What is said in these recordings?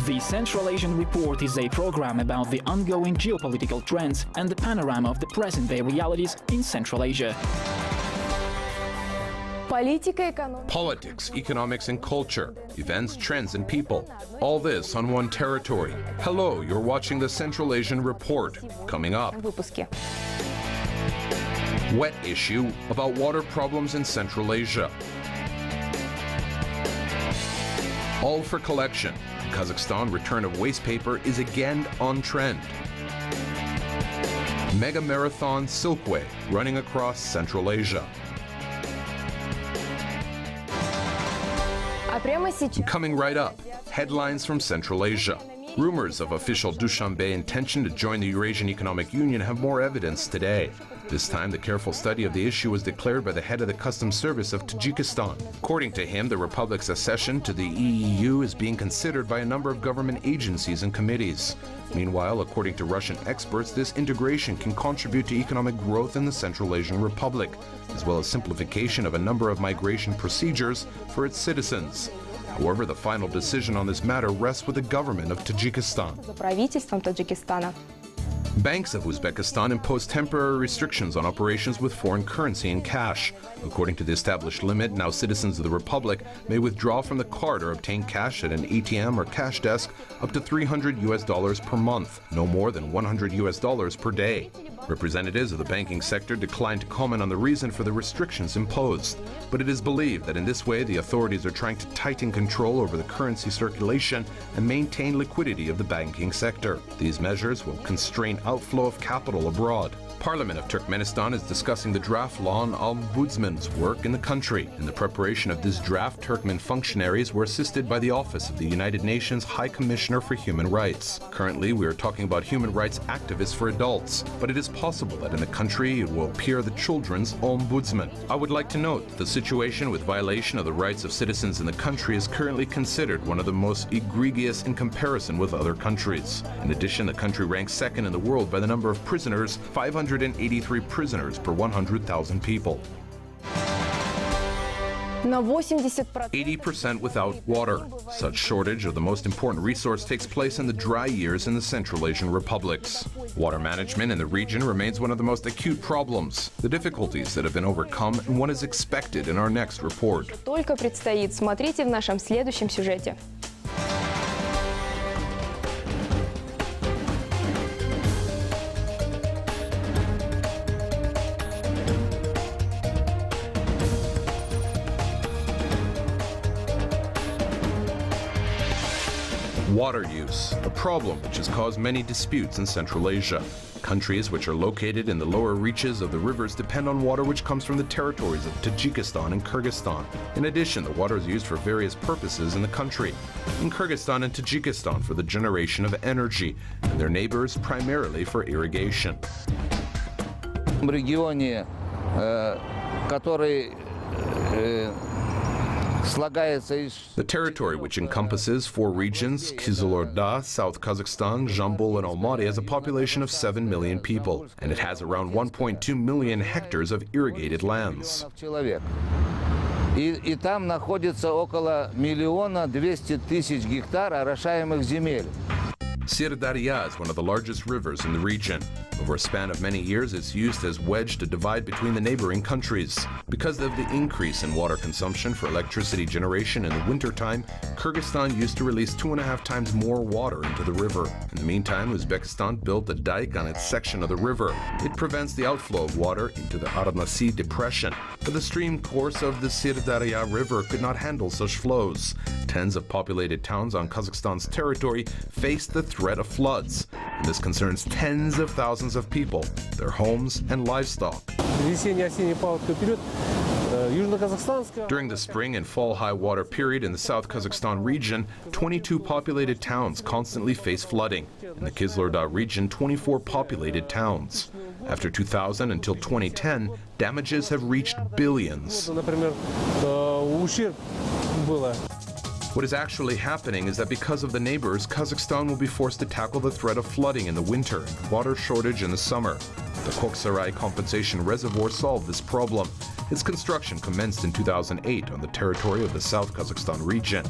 The Central Asian Report is a program about the ongoing geopolitical trends and the panorama of the present-day realities in Central Asia. Politics, economics and culture, events, trends and people. All this on one territory. Hello, you're watching the Central Asian Report. Coming up. Wet issue about water problems in Central Asia. All for collection. Kazakhstan return of waste paper is again on trend. Mega marathon Silkway running across Central Asia. Coming right up, headlines from Central Asia. Rumors of official Dushanbe intention to join the Eurasian Economic Union have more evidence today. This time, the careful study of the issue was declared by the head of the Customs Service of Tajikistan. According to him, the republic's accession to the EEU is being considered by a number of government agencies and committees. Meanwhile, according to Russian experts, this integration can contribute to economic growth in the Central Asian Republic, as well as simplification of a number of migration procedures for its citizens. However, the final decision on this matter rests with the government of Tajikistan. Banks of Uzbekistan imposed temporary restrictions on operations with foreign currency and cash. According to the established limit, now citizens of the Republic may withdraw from the card or obtain cash at an ATM or cash desk up to $300 per month, no more than $100 per day. Representatives of the banking sector declined to comment on the reason for the restrictions imposed, but it is believed that in this way the authorities are trying to tighten control over the currency circulation and maintain liquidity of the banking sector. These measures will constrain outflow of capital abroad. Parliament of Turkmenistan is discussing the draft law on ombudsman's work in the country. In the preparation of this draft, Turkmen functionaries were assisted by the Office of the United Nations High Commissioner for Human Rights. Currently, we are talking about human rights activists for adults, but it is possible that in the country it will appear the children's ombudsman. I would like to note that the situation with violation of the rights of citizens in the country is currently considered one of the most egregious in comparison with other countries. In addition, the country ranks second in the world by the number of prisoners, 583 prisoners per 100,000 people. 80% without water. Such shortage of the most important resource takes place in the dry years in the Central Asian republics. Water management in the region remains one of the most acute problems. The difficulties that have been overcome and what is expected in our next report. Только предстоит. Смотрите в нашем следующем сюжете. Water use, a problem which has caused many disputes in Central Asia. Countries which are located in the lower reaches of the rivers depend on water which comes from the territories of Tajikistan and Kyrgyzstan. In addition, the water is used for various purposes in the country. In Kyrgyzstan and Tajikistan for the generation of energy, and their neighbors primarily for irrigation. В регионе, который The territory, which encompasses 4 regions, Kizilorda, South Kazakhstan, Jambul and Almaty, has a population of 7 million people, and it has around 1.2 million hectares of irrigated lands. И там находится около 1 200 000 гектар орошаемых земель. Sirdarya is one of the largest rivers in the region. Over a span of many years, it's used as wedge to divide between the neighboring countries. Because of the increase in water consumption for electricity generation in the wintertime, Kyrgyzstan used to release 2.5 times more water into the river. In the meantime, Uzbekistan built a dike on its section of the river. It prevents the outflow of water into the Arnasi depression, but the stream course of the Sirdarya River could not handle such flows. Tens of populated towns on Kazakhstan's territory face the threat of floods, and this concerns tens of thousands of people, their homes and livestock. During the spring and fall high water period in the South Kazakhstan region, 22 populated towns constantly face flooding. In the Kizilorda region, 24 populated towns. After 2000 until 2010, damages have reached billions. What is actually happening is that because of the neighbors, Kazakhstan will be forced to tackle the threat of flooding in the winter and water shortage in the summer. The Koksaray Compensation Reservoir solved this problem. Its construction commenced in 2008 on the territory of the South Kazakhstan region.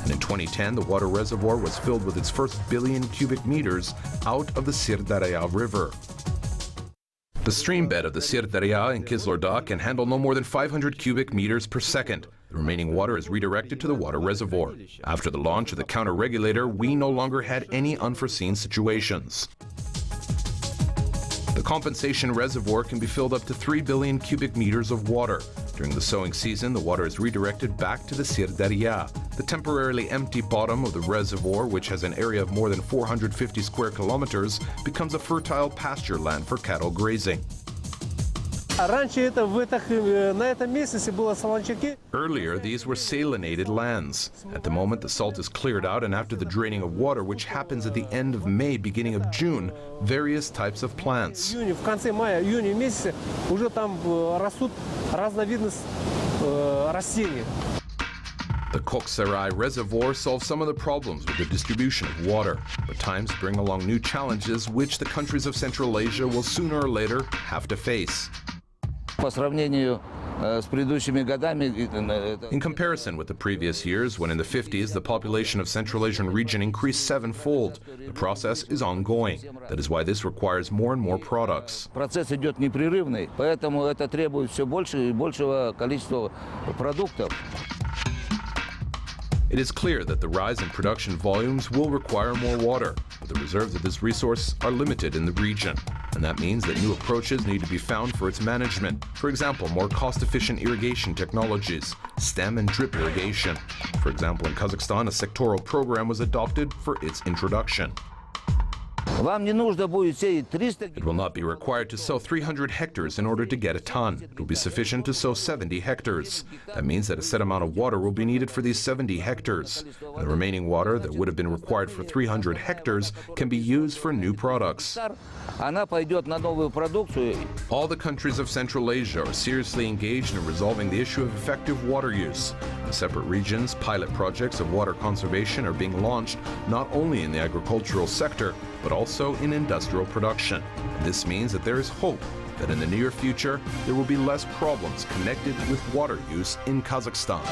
And in 2010, the water reservoir was filled with its first billion cubic meters out of the Sirdarya River. The stream bed of the Sirdarya in Kizloorda can handle no more than 500 cubic meters per second. The remaining water is redirected to the water reservoir. After the launch of the counter-regulator, we no longer had any unforeseen situations. The compensation reservoir can be filled up to 3 billion cubic meters of water. During the sowing season, the water is redirected back to the Sirdarya. The temporarily empty bottom of the reservoir, which has an area of more than 450 square kilometers, becomes a fertile pasture land for cattle grazing. Earlier, these were salinated lands. At the moment, the salt is cleared out, and after the draining of water, which happens at the end of May, beginning of June, various types of plants. The Koksarай Reservoir solves some of the problems with the distribution of water, but times bring along new challenges which the countries of Central Asia will sooner or later have to face. In comparison with the previous years, when in the 50s the population of Central Asian region increased sevenfold, the process is ongoing. That is why this requires more and more products. It is clear that the rise in production volumes will require more water, but the reserves of this resource are limited in the region. And that means that new approaches need to be found for its management. For example, more cost-efficient irrigation technologies, stem and drip irrigation. For example, in Kazakhstan, a sectoral program was adopted for its introduction. It will not be required to sow 300 hectares in order to get a ton. It will be sufficient to sow 70 hectares. That means that a set amount of water will be needed for these 70 hectares. And the remaining water that would have been required for 300 hectares can be used for new products. All the countries of Central Asia are seriously engaged in resolving the issue of effective water use. In separate regions, pilot projects of water conservation are being launched not only in the agricultural sector, but also in industrial production. And this means that there is hope that in the near future there will be less problems connected with water use in Kazakhstan.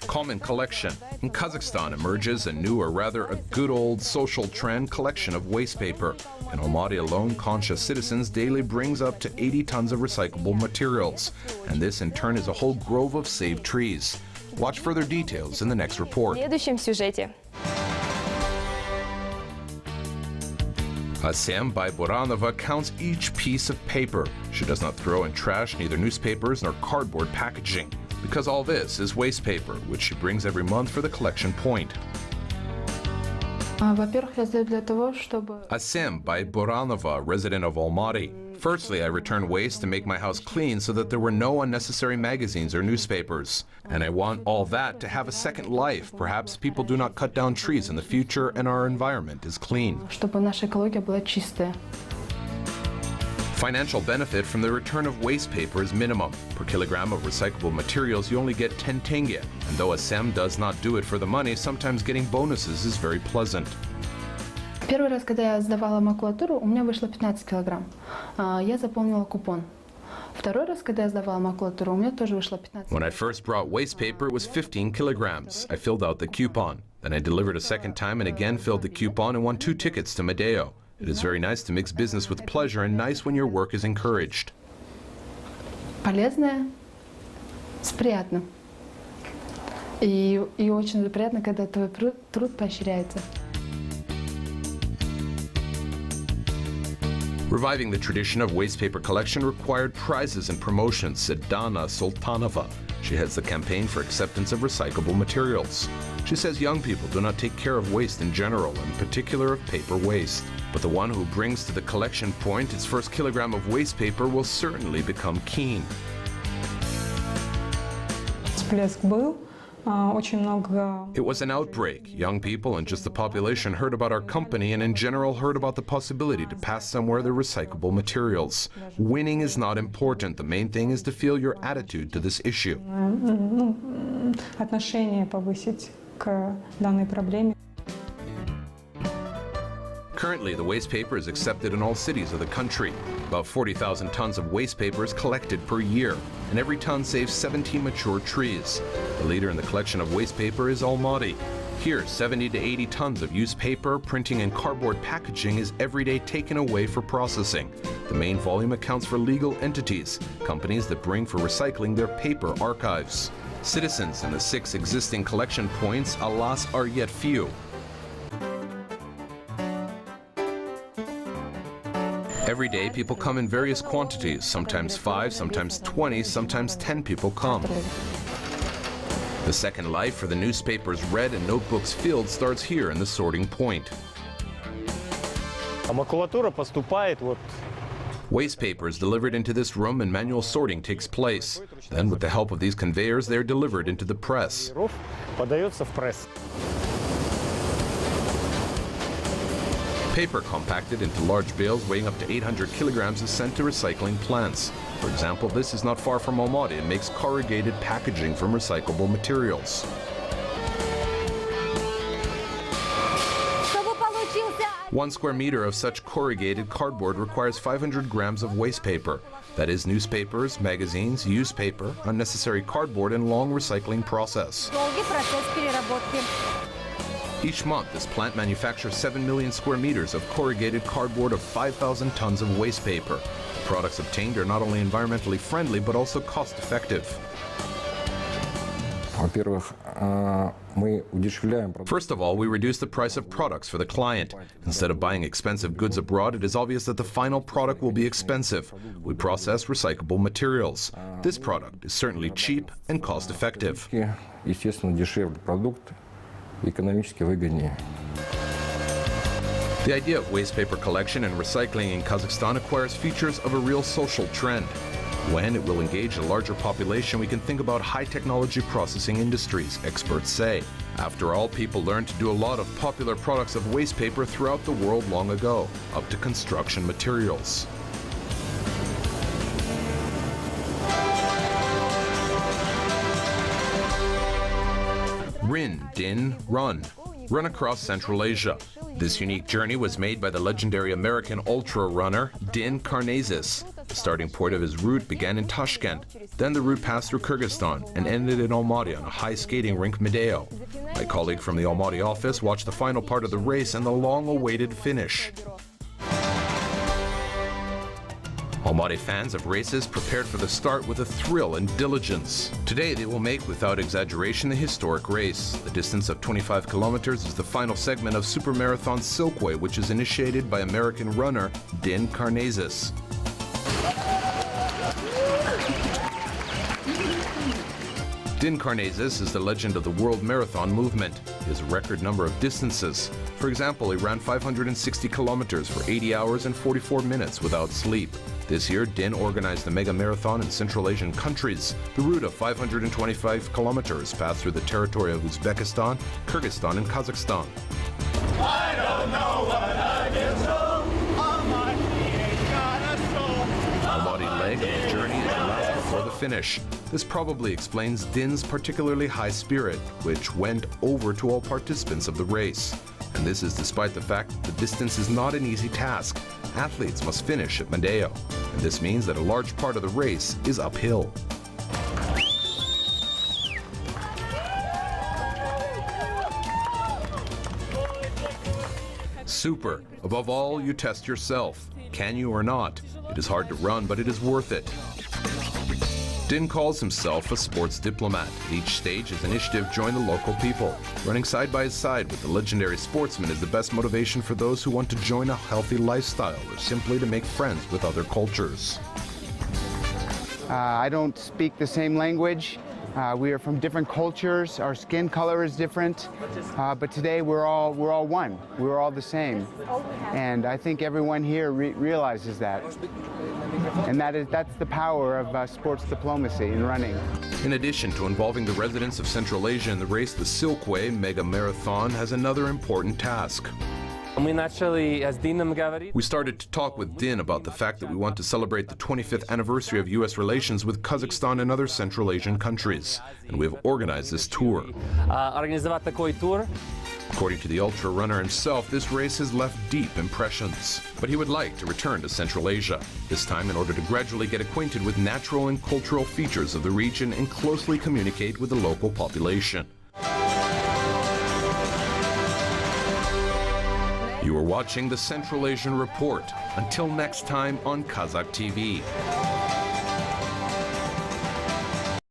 Common collection. In Kazakhstan emerges a new, or rather a good old social trend, collection of waste paper. In Almaty alone, conscious citizens daily brings up to 80 tons of recyclable materials. And this in turn is a whole grove of saved trees. Watch further details in the next report. Asem by Boranova counts each piece of paper. She does not throw in trash neither newspapers nor cardboard packaging, because all this is waste paper, which she brings every month for the collection point. Asem by Boranova, resident of Almaty. Firstly, I returned waste to make my house clean so that there were no unnecessary magazines or newspapers. And I want all that to have a second life. Perhaps people do not cut down trees in the future and our environment is clean. Financial benefit from the return of waste paper is minimum. Per kilogram of recyclable materials, you only get 10 tenge. And though Asem does not do it for the money, sometimes getting bonuses is very pleasant. Первый раз, когда я сдавала макулатуру, у меня вышло 15 килограмм. Я заполнила купон. Второй раз, когда я сдавала макулатуру, у меня тоже вышло 15 килограмм. When I first brought waste paper, it was 15 kilograms. I filled out the coupon. Then I delivered a second time and again filled the coupon and won 2 tickets to Medeo. It is very nice to mix business with pleasure and nice when your work is encouraged. Полезное с приятным. И очень приятно, когда твой труд поощряется. Reviving the tradition of waste paper collection required prizes and promotions, said Dana Sultanova. She heads the campaign for acceptance of recyclable materials. She says young people do not take care of waste in general, and in particular of paper waste. But the one who brings to the collection point its first kilogram of waste paper will certainly become keen. It was an outbreak. Young people and just the population heard about our company and in general heard about the possibility to pass somewhere their recyclable materials. Winning is not important. The main thing is to feel your attitude to this issue. Currently, the waste paper is accepted in all cities of the country. About 40,000 tons of waste paper is collected per year, and every ton saves 17 mature trees. The leader in the collection of waste paper is Almaty. Here, 70 to 80 tons of used paper, printing, and cardboard packaging is every day taken away for processing. The main volume accounts for legal entities, companies that bring for recycling their paper archives. Citizens in the 6 existing collection points, alas, are yet few. Every day, people come in various quantities, sometimes 5, sometimes 20, sometimes 10 people come. The second life for the newspapers read and notebooks filled starts here in the sorting point. Waste paper is delivered into this room and manual sorting takes place. Then, with the help of these conveyors, they are delivered into the press. Paper compacted into large bales weighing up to 800 kilograms is sent to recycling plants. For example, this is not far from Almaty and makes corrugated packaging from recyclable materials. One square meter of such corrugated cardboard requires 500 grams of waste paper. That is newspapers, magazines, used paper, unnecessary cardboard, and long recycling process. Each month, this plant manufactures 7 million square meters of corrugated cardboard of 5,000 tons of waste paper. The products obtained are not only environmentally friendly, but also cost-effective. First of all, we reduce the price of products for the client. Instead of buying expensive goods abroad, it is obvious that the final product will be expensive. We process recyclable materials. This product is certainly cheap and cost-effective. The idea of waste paper collection and recycling in Kazakhstan acquires features of a real social trend. When it will engage a larger population, we can think about high-technology processing industries, experts say. After all, people learned to do a lot of popular products of waste paper throughout the world long ago, up to construction materials. Rin, Din, Run. Run across Central Asia. This unique journey was made by the legendary American ultra runner Din Karnezis. The starting point of his route began in Tashkent. Then the route passed through Kyrgyzstan and ended in Almaty on a high skating rink Medeo. My colleague from the Almaty office watched the final part of the race and the long-awaited finish. Almaty fans of races prepared for the start with a thrill and diligence. Today they will make, without exaggeration, the historic race. The distance of 25 kilometers is the final segment of Supermarathon Silkway, which is initiated by American runner Din Karnezis. Din Karnezis is the legend of the world marathon movement. He has a record number of distances. For example, he ran 560 kilometers for 80 hours and 44 minutes without sleep. This year, Din organized the mega marathon in Central Asian countries. The route of 525 kilometers passed through the territory of Uzbekistan, Kyrgyzstan, and Kazakhstan. I don't know what I did so. Almaty leg of the journey is the last before the finish. This probably explains Din's particularly high spirit, which went over to all participants of the race. And this is despite the fact that the distance is not an easy task. Athletes must finish at Medeo, and this means that a large part of the race is uphill. Super. Above all, you test yourself. Can you or not? It is hard to run, but it is worth it. Din calls himself a sports diplomat. At each stage, his initiative joined the local people. Running side by side with the legendary sportsman is the best motivation for those who want to join a healthy lifestyle or simply to make friends with other cultures. I don't speak the same language. We are from different cultures. Our skin color is different, but today we're all one. We're all the same, and I think everyone here realizes that. And that's the power of sports diplomacy in running. In addition to involving the residents of Central Asia in the race, the Silkway Mega Marathon has another important task. We started to talk with Din about the fact that we want to celebrate the 25th anniversary of U.S. relations with Kazakhstan and other Central Asian countries, and we have organized this tour. According to the ultra runner himself, this race has left deep impressions. But he would like to return to Central Asia, this time in order to gradually get acquainted with natural and cultural features of the region and closely communicate with the local population. You are watching the Central Asian Report. Until next time on Kazakh TV.